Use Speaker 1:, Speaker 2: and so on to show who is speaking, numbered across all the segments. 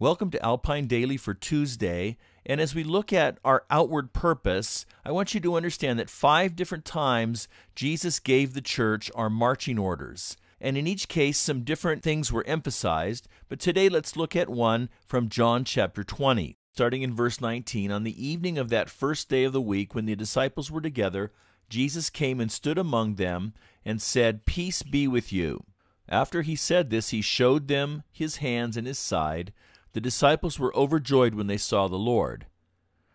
Speaker 1: Welcome to Alpine Daily for Tuesday. And as we look at our outward purpose, I want you to understand that 5 different times Jesus gave the church our marching orders. And in each case, some different things were emphasized. But today, let's look at one from John chapter 20. Starting in verse 19, on the evening of that first day of the week, when the disciples were together, Jesus came and stood among them and said, "Peace be with you." After he said this, he showed them his hands and his side. The disciples were overjoyed when they saw the Lord.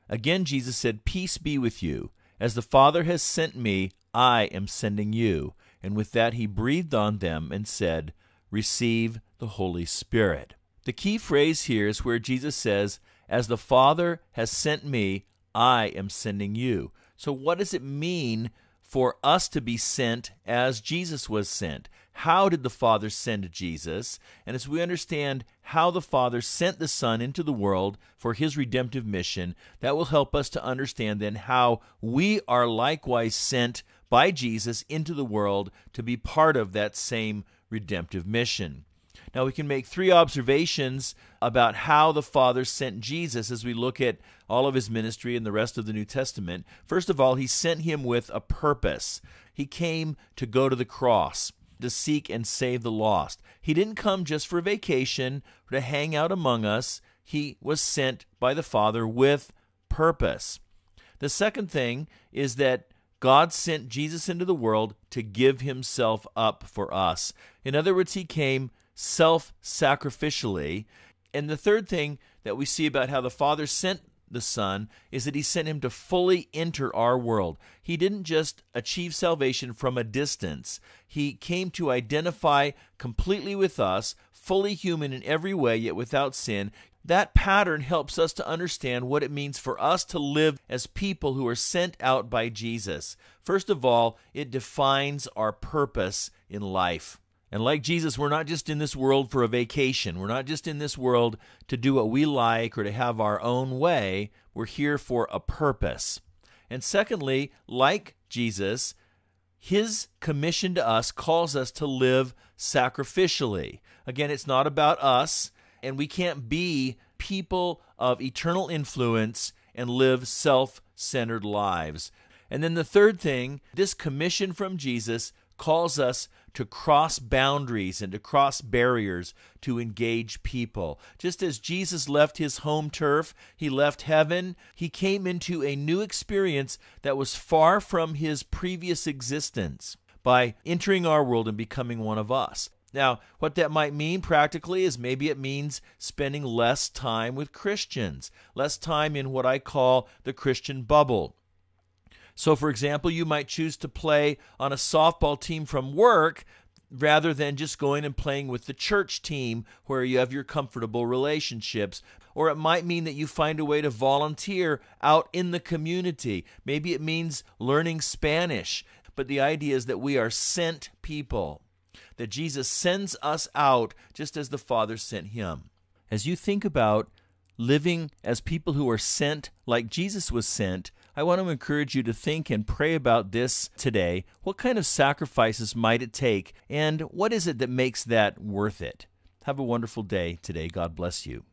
Speaker 1: Again Jesus said, "Peace be with you. As the Father has sent me, I am sending you." And with that he breathed on them and said, "Receive the Holy Spirit." The key phrase here is where Jesus says, "As the Father has sent me, I am sending you." So what does it mean for us to be sent as Jesus was sent? How did the Father send Jesus? And as we understand how the Father sent the Son into the world for his redemptive mission, that will help us to understand then how we are likewise sent by Jesus into the world to be part of that same redemptive mission. Now we can make 3 observations about how the Father sent Jesus as we look at all of his ministry and the rest of the New Testament. First of all, he sent him with a purpose. He came to go to the cross, to seek and save the lost. He didn't come just for vacation, or to hang out among us. He was sent by the Father with purpose. The second thing is that God sent Jesus into the world to give himself up for us. In other words, he came self-sacrificially. And the third thing that we see about how the Father sent the Son is that he sent him to fully enter our world. He didn't just achieve salvation from a distance. He came to identify completely with us, fully human in every way, yet without sin. That pattern helps us to understand what it means for us to live as people who are sent out by Jesus. First of all, it defines our purpose in life. And like Jesus, we're not just in this world for a vacation. We're not just in this world to do what we like or to have our own way. We're here for a purpose. And secondly, like Jesus, his commission to us calls us to live sacrificially. Again, it's not about us, and we can't be people of eternal influence and live self-centered lives. And then the third thing, this commission from Jesus calls us to cross boundaries and to cross barriers to engage people. Just as Jesus left his home turf, he left heaven, he came into a new experience that was far from his previous existence by entering our world and becoming one of us. Now, what that might mean practically is maybe it means spending less time with Christians, less time in what I call the Christian bubble. So, for example, you might choose to play on a softball team from work rather than just going and playing with the church team where you have your comfortable relationships. Or it might mean that you find a way to volunteer out in the community. Maybe it means learning Spanish. But the idea is that we are sent people, that Jesus sends us out just as the Father sent him. As you think about living as people who are sent like Jesus was sent, I want to encourage you to think and pray about this today. What kind of sacrifices might it take, and what is it that makes that worth it? Have a wonderful day today. God bless you.